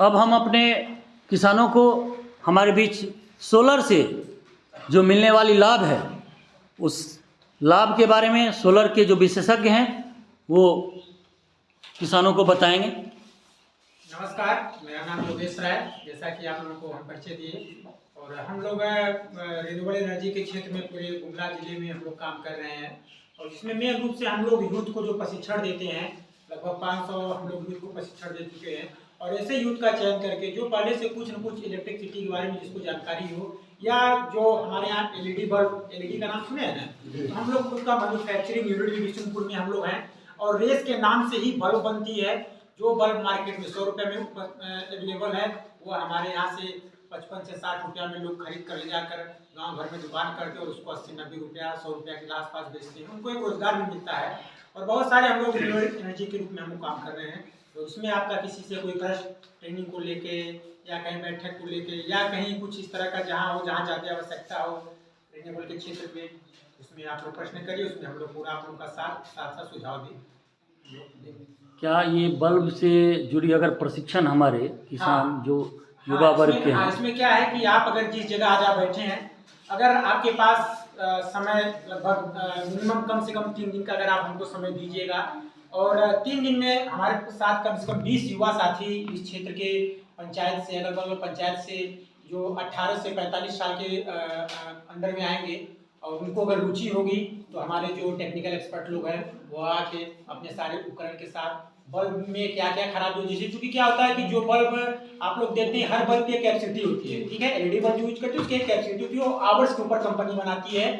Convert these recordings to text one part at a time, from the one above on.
अब हम अपने किसानों को हमारे बीच सोलर से जो मिलने वाली लाभ है, उस लाभ के बारे में सोलर के जो विशेषज्ञ हैं वो किसानों को बताएंगे। नमस्कार, मेरा नाम योगेश राय। जैसा कि आप लोगों को हम परिचय दिए, और हम लोग रिन्यूएबल एनर्जी के क्षेत्र में पूरे गुमला जिले में हम लोग काम कर रहे हैं, और इसमें मेन रूप से हम लोग यूथ को जो प्रशिक्षण देते हैं, लगभग 500 हम लोग यूथ को प्रशिक्षण दे चुके हैं। और ऐसे यूथ का चयन करके जो पहले से कुछ न कुछ इलेक्ट्रिसिटी के बारे में जिसको जानकारी हो, या जो हमारे यहाँ एलईडी बल्ब, एलईडी का नाम सुने हैं ना, तो हम लोग उसका मैन्युफैक्चरिंग यूनिट भी बिशुनपुर में हम लोग हैं। और रेस के नाम से ही बल्ब बनती है। जो बल्ब मार्केट में 100 रुपये में अवेलेबल है, वो हमारे यहाँ से 55 से 60 रुपया में लोग खरीद कर ले जाकर गांव भर में दुकान करके और उसको 80-90 रुपया 100 रुपया के आसपास बेचते हैं। उनको एक रोजगार भी मिलता है। और बहुत सारे हम लोग रिन्यूएबल एनर्जी के रूप में हम लोग काम कर रहे हैं। तो उसमें आपका किसी से कोई प्रश्न ट्रेनिंग को लेके, या कहीं बैठक को लेके, या कहीं कुछ इस तरह का जहाँ ज़्यादा आवश्यकता हो रिन्यूएबल के क्षेत्र में, उसमें आप लोग प्रश्न करिए। उसमें हम लोग पूरा आप लोग का साथ सुझाव भी देंगे। क्या ये बल्ब से जुड़ी अगर प्रशिक्षण हमारे किसान जो युवा वर्ग के हैं, इसमें क्या है कि आप अगर जिस जगह आज आप बैठे हैं, अगर आपके पास समय लगभग मिनिमम कम से कम 3 दिन का अगर आप हमको समय दीजिएगा, और 3 दिन में हमारे साथ कम से कम 20 युवा साथी इस क्षेत्र के पंचायत से, अगल बगल पंचायत से, जो 18 से 45 साल के अंदर में आएंगे, और उनको अगर रुचि होगी तो हमारे जो टेक्निकल एक्सपर्ट लोग हैं वो आके अपने सारे उपकरण के साथ बल्ब में क्या क्या खराबी होती है। क्योंकि क्या होता है कि जो बल्ब आप लोग देखते हैं, हर बल्ब की एक कैपेसिटी होती है, ठीक है। एलईडी बल्ब यूज करते हैं, उसकी एक कैपेसिटी होती है, वो आवर्स के ऊपर कंपनी बनाती है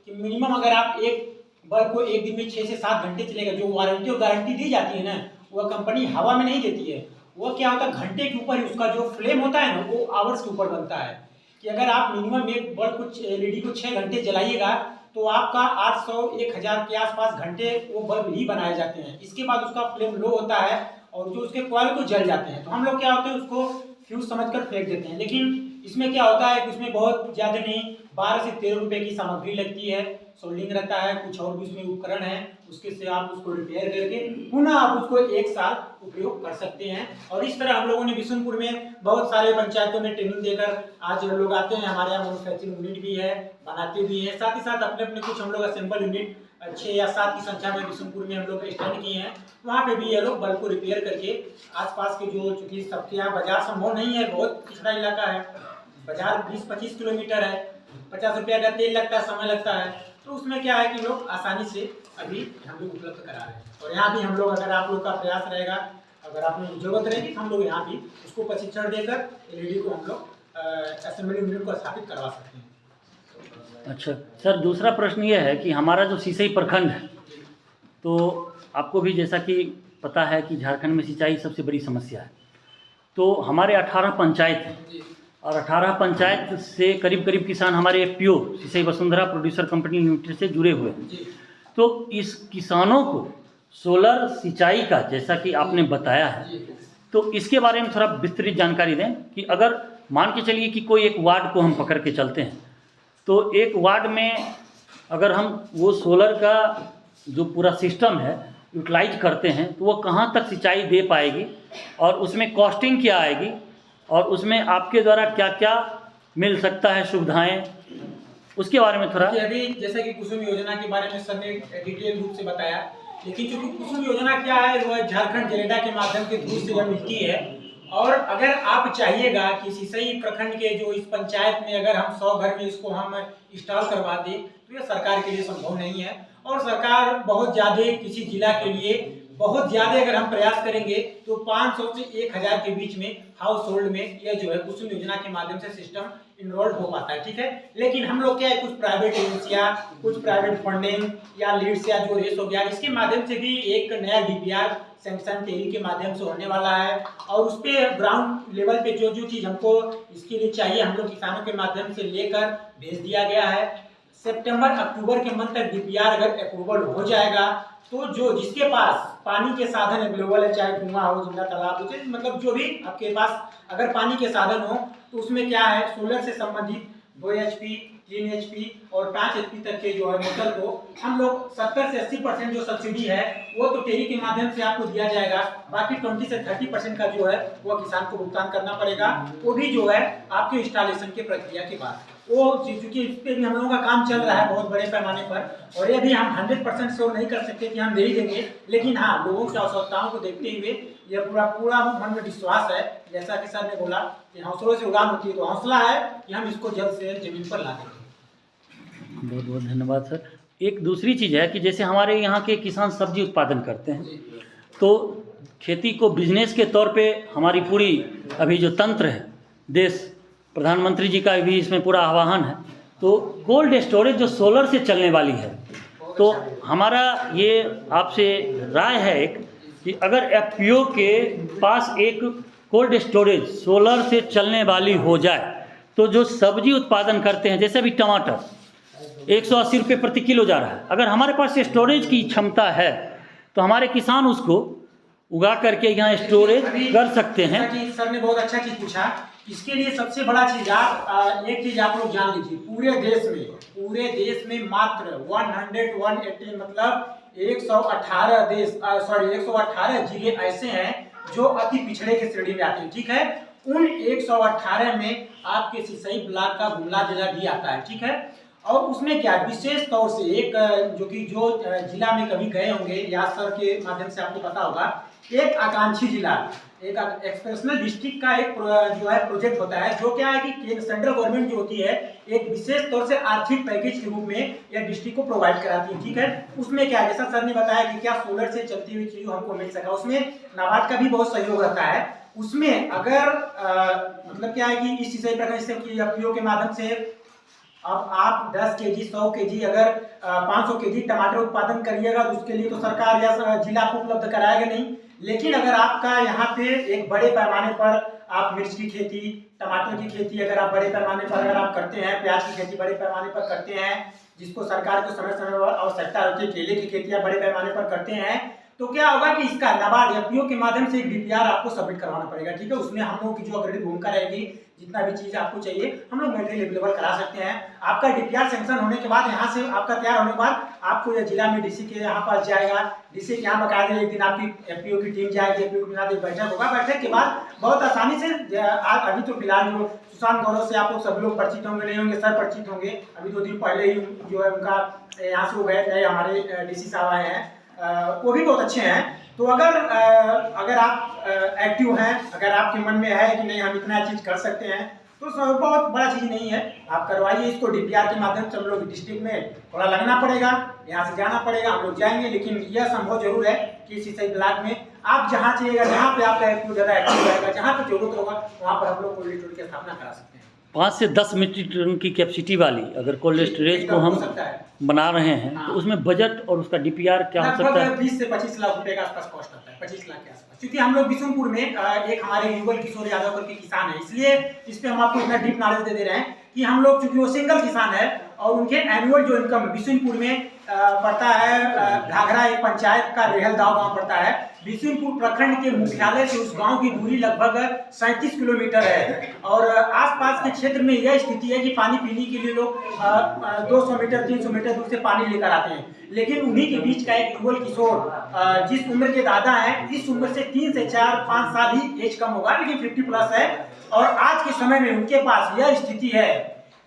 कि मिनिमम अगर आप एक बल्ब को एक दिन में 6 से 7 घंटे चलेगा, जो वारंटी और गारंटी दी जाती है ना, वो कंपनी हवा में नहीं देती है। वो क्या होता है, घंटे के ऊपर उसका जो फ्लेम होता है ना, वो आवर्स के ऊपर बनता है। कि अगर आप मिनिमम एक बल्ब को एलईडी को 6 घंटे जलाइएगा, तो आपका 800-1000 के आसपास घंटे वो बल्ब ही बनाए जाते हैं। इसके बाद उसका फ्लेम लो होता है और जो उसके कॉइल को जल जाते हैं। तो हम लोग क्या होते हैं, उसको फ्यूज समझकर फेंक देते हैं। लेकिन इसमें क्या होता है कि उसमें बहुत ज़्यादा नहीं, 12 से 13 रुपये की सामग्री लगती है, सोल्डिंग रहता है, कुछ और भी उसमें उपकरण है, उसके से आप उसको रिपेयर करके पुनः आप उसको 1 साल उपयोग कर सकते हैं। और इस तरह हम लोगों ने बिशुनपुर में बहुत सारे पंचायतों में ट्रेनिंग देकर आज लोग आते हैं। हमारे यहाँ मैन्युफैक्चरिंग यूनिट भी है, बनाते भी हैं, साथ ही साथ अपने अपने कुछ हम लोग असेंबल यूनिट 6 या 7 की संख्या में बिशुनपुर में हम लोग स्टैंड किए हैं। वहाँ पे भी ये लोग बल्ब को रिपेयर करके आसपास के जो, चूँकि सबके यहाँ बाजार संभव नहीं है, बहुत पिछड़ा इलाका है, बाजार 20-25 किलोमीटर है, 50 रुपया का तेल लगता है, समय लगता है। तो उसमें क्या है कि लोग आसानी से अभी हम लोग उपलब्ध करा रहे हैं। और यहाँ भी हम लोग, अगर आप लोग का प्रयास रहेगा, अगर आप लोग जरूरत रहेगी, तो हम लोग यहाँ भी उसको प्रशिक्षण देकर एलईडी को हम लोग असेंबली यूनिट को स्थापित करवा सकते हैं। अच्छा सर, दूसरा प्रश्न ये है कि हमारा जो सिसई प्रखंड है, तो आपको भी जैसा कि पता है कि झारखंड में सिंचाई सबसे बड़ी समस्या है। तो हमारे 18 पंचायत हैं, और 18 पंचायत से करीब करीब किसान हमारे FPO Sisai Vasundhara producer company limited से जुड़े हुए हैं। तो इस किसानों को सोलर सिंचाई का, जैसा कि आपने बताया है, तो इसके बारे में थोड़ा विस्तृत जानकारी दें कि अगर मान के चलिए कि कोई एक वार्ड को हम पकड़ के चलते हैं, तो एक वार्ड में अगर हम वो सोलर का जो पूरा सिस्टम है यूटिलाइज करते हैं, तो वो कहाँ तक सिंचाई दे पाएगी, और उसमें कॉस्टिंग क्या आएगी, और उसमें आपके द्वारा क्या क्या मिल सकता है सुविधाएं, उसके बारे में थोड़ा। अभी जैसा कि कुसुम योजना के बारे में सर ने डिटेल रूप से बताया, लेकिन चूंकि कुसुम योजना क्या है, वो झारखंड जेरेडा के माध्यम के थ्रू से मिलती है। और अगर आप चाहिएगा कि सिसई प्रखंड के जो इस पंचायत में अगर हम 100 घर में इसको हम इंस्टॉल करवा दें, तो ये सरकार के लिए संभव नहीं है। और सरकार बहुत ज़्यादा किसी जिला के लिए बहुत ज़्यादा अगर हम प्रयास करेंगे, तो 500 से 1000 के बीच में हाउस होल्ड में यह जो है कुसुम योजना के माध्यम से सिस्टम इनरोल्ड हो पाता है, ठीक है। लेकिन हम लोग क्या है, कुछ प्राइवेट एजेंसियां, कुछ प्राइवेट फंडिंग या लीड्स या जो रेस हो गया, इसके माध्यम से भी एक नया डीपीआर सैंक्शन टेली के माध्यम से होने वाला है। और उस पर ग्राउंड लेवल पे जो जो चीज़ हमको इसके लिए चाहिए, हम लोग किसानों के माध्यम से लेकर भेज दिया गया है। सितंबर अक्टूबर के मंथ तक डीपीआर अगर अप्रूवल हो जाएगा, तो जो जिसके पास पानी के साधन अवेलेबल है, चाहे कुआं हो, जिंदा तालाब हो, मतलब जो भी आपके पास अगर पानी के साधन हो, तो उसमें क्या है, सोलर से संबंधित 2 HP, 3 HP और 5 HP तक के जो है मोटर को हम लोग 70 से 80% जो सब्सिडी है वो तो टेरी के माध्यम से आपको दिया जाएगा। बाकी 20 से 30% का जो है वो किसान को भुगतान करना पड़ेगा, वो भी जो है आपके इंस्टॉलेशन की प्रक्रिया के बाद। वो चूंकि इस पर भी हम लोगों का काम चल रहा है बहुत बड़े पैमाने पर, और ये भी हम 100% श्योर नहीं कर सकते कि हम दे ही देंगे, लेकिन हाँ लोगों की आवश्यकताओं को देखते हुए ये पूरा मन में विश्वास है, जैसा कि सर ने बोला कि हौसलों से उड़ान होती है, तो हौसला है कि हम इसको जल्द से जल्द जमीन पर ला देंगे। बहुत बहुत धन्यवाद सर। एक दूसरी चीज़ है कि जैसे हमारे यहाँ के किसान सब्जी उत्पादन करते हैं, तो खेती को बिजनेस के तौर पे हमारी पूरी अभी जो तंत्र है देश, प्रधानमंत्री जी का भी इसमें पूरा आह्वान है, तो कोल्ड स्टोरेज जो सोलर से चलने वाली है, तो हमारा ये आपसे राय है एक कि अगर FPO के पास एक कोल्ड स्टोरेज सोलर से चलने वाली हो जाए, तो जो सब्जी उत्पादन करते हैं, जैसे अभी टमाटर 180 रुपये प्रति किलो जा रहा है, अगर हमारे पास स्टोरेज की क्षमता है तो हमारे किसान उसको उगा करके यहाँ स्टोरेज कर सकते हैं। सर ने बहुत अच्छा चीज़ पूछा। इसके लिए सबसे बड़ा चीज़ एक चीज़ आप लोग जान लीजिए, पूरे देश में मात्र 180 मतलब 118 जिले ऐसे हैं जो अति पिछड़े के श्रेणी में आते हैं, ठीक है। उन 118 में आपके सिसई ब्लॉक का गुमला जिला भी आता है, ठीक है। और उसमें क्या विशेष तौर से एक जो जिला में कभी गए होंगे या सर के माध्यम से आपको पता होगा, एक आकांक्षी जिला, एक एक्सप्रेशनल डिस्ट्रिक्ट का एक जो है प्रोजेक्ट होता है, जो क्या है कि सेंट्रल गवर्नमेंट जो होती है एक विशेष तौर से आर्थिक पैकेज के रूप में यह डिस्ट्रिक्ट को प्रोवाइड कराती है, ठीक है। उसमें क्या, जैसा सर ने बताया कि क्या सोलर से चलती हुई चीज हमको मिल सका, उसमें नाबार्ड का भी बहुत सहयोग रहता है। उसमें अगर मतलब क्या है कि इस चीज FPO के माध्यम से अब आप 10 kg 100 kg अगर 500 kg टमाटर उत्पादन करिएगा तो उसके लिए तो सरकार या जिला को उपलब्ध कराएगा नहीं, लेकिन अगर आपका यहाँ पे एक बड़े पैमाने पर आप मिर्च की खेती, टमाटर की खेती अगर आप बड़े पैमाने पर अगर आप करते हैं, प्याज की खेती बड़े पैमाने पर करते हैं, जिसको सरकार को समय समय पर आवश्यकता होती है, केले की खेती आप बड़े पैमाने पर करते हैं, तो क्या होगा कि इसका नाबार्ड FPO के माध्यम से एक DPR आपको सबमिट करवाना पड़ेगा, ठीक है। उसमें हम लोगों की जो अग्रणी भूमिका रहेगी, जितना भी चीज आपको चाहिए हम लोग मटेरियल अवेलेबल करा सकते हैं। आपका DPR सैंक्शन होने के बाद, यहाँ से आपका तैयार होने के बाद आपको यह जिला में DC के यहाँ पास जाएगा, DC के यहाँ बकायदे एक दिन आपकी FPO की टीम जाएगी, FPO के साथ एक बैठक होगा, बैठक के बाद बहुत आसानी से अभी तो फिलहाल जो सुशांत गौरव से आप लोग सभी लोग परिचित होंगे, नहीं होंगे सर परिचित होंगे, अभी 2 दिन पहले ही जो है उनका यहाँ से वो गए थे, हमारे DC साहब आए हैं, वो भी बहुत अच्छे हैं। तो अगर आप एक्टिव हैं, अगर आपके मन में है कि नहीं हम इतना चीज कर सकते हैं, तो बहुत बड़ा चीज नहीं है, आप करवाइए इसको। DPR के माध्यम से हम लोग डिस्ट्रिक्ट में थोड़ा लगना पड़ेगा, यहाँ से जाना पड़ेगा, हम लोग जाएंगे, लेकिन यह संभव जरूर है कि सिसई ब्लॉक में आप जहाँ चाहिएगा, जहाँ पे आपका FPO ज़्यादा एक्टिव रहेगा, जहाँ पे जरूरत होगा वहाँ पर हम लोग कोल्ड स्टोरेज की स्थापना करा सकते हैं। 5 से 10 मीट्रिक टन की कैपेसिटी वाली अगर कोल्ड स्टोरेज को हम बना रहे हैं, तो उसमें बजट और उसका DPR क्या हो सकता है? 20 से 25 लाख रुपए के आसपास कॉस्ट आता है, 25 लाख के आसपास, क्योंकि हम लोग बिशुनपुर में एक हमारे युगल किशोर यादव करके किसान है, इसलिए इस पे हम आपको इतना डीप नॉलेज दे रहे हैं कि हम लोग चूंकि वो सिंगल किसान है और उनके एनुअल जो इनकम बिशुनपुर में पड़ता है, घाघरा एक पंचायत का रेहलदाव गांव पड़ता है, बिशुनपुर प्रखंड के मुख्यालय से उस गांव की दूरी लगभग 37 किलोमीटर है, और आसपास के क्षेत्र में यह स्थिति है कि पानी पीने के लिए लोग 200 मीटर 300 मीटर दूर से पानी लेकर आते हैं, लेकिन उन्हीं के बीच का एक युगल किशोर जिस उम्र के दादा हैं, इस उम्र से 3 से 4-5 साल ही एज कम होगा, लेकिन 50+ है, और आज के समय में उनके पास यह स्थिति है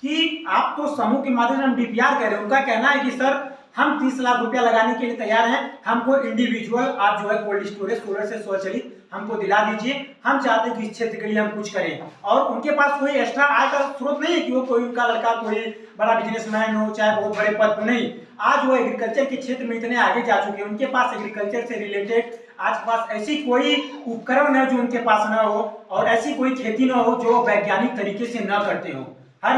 कि आप तो समूह के माध्यम से हम DPR कह रहे हैं, उनका कहना है कि सर हम 30 लाख रुपया लगाने के लिए तैयार हैं, हमको इंडिविजुअल आप जो है कोल्ड स्टोरेज सोलर से स्वचालित हमको दिला दीजिए, हम चाहते हैं कि इस क्षेत्र के लिए हम कुछ करें। और उनके पास कोई एक्स्ट्रा आय का स्रोत नहीं है कि वो कोई उनका लड़का कोई बड़ा बिजनेसमैन हो, चाहे बहुत बड़े पद हो, नहीं, आज वो एग्रीकल्चर के क्षेत्र में इतने आगे जा चुके हैं, उनके पास एग्रीकल्चर से रिलेटेड आज पास ऐसी कोई उपकरण है जो उनके पास न हो, और ऐसी कोई खेती न हो जो वैज्ञानिक तरीके से न करते हो। हर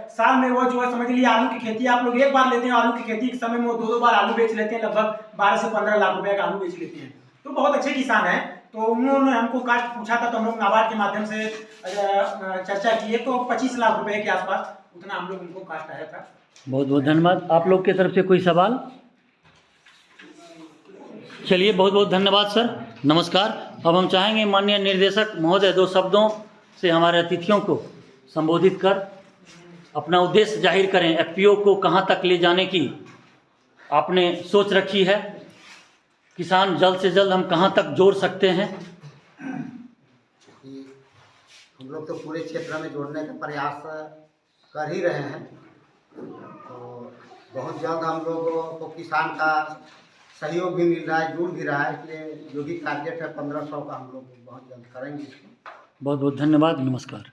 साल में वो जो है समझ लीजिए आलू की खेती आप लोग एक बार लेते हैं, आलू की खेती के समय में वो 2-2 बार आलू बेच लेते हैं, लगभग 12 से 15 लाख रुपए का आलू बेच लेते हैं, तो बहुत अच्छे किसान हैं। तो उन्होंने हमको कास्ट पूछा था, तो हम लोग नाबार्ड के माध्यम से चर्चा किए, तो 25 लाख रुपए के आसपास उतना हम लोग उनको कास्ट आया था। बहुत बहुत धन्यवाद। आप लोग की तरफ से कोई सवाल? चलिए, बहुत बहुत धन्यवाद सर, नमस्कार। अब हम चाहेंगे माननीय निर्देशक महोदय 2 शब्दों से हमारे अतिथियों को संबोधित कर अपना उद्देश्य जाहिर करें, एफपीओ को कहाँ तक ले जाने की आपने सोच रखी है, किसान जल्द से जल्द हम कहाँ तक जोड़ सकते हैं? कि हम लोग तो पूरे क्षेत्र में जोड़ने का प्रयास कर ही रहे हैं, तो बहुत जल्द हम लोगों को किसान का सहयोग भी मिल रहा है, जुड़ भी रहा है, इसलिए जो भी टारगेट है 1500 का हम लोग बहुत जल्द करेंगे इसको। बहुत बहुत धन्यवाद, नमस्कार।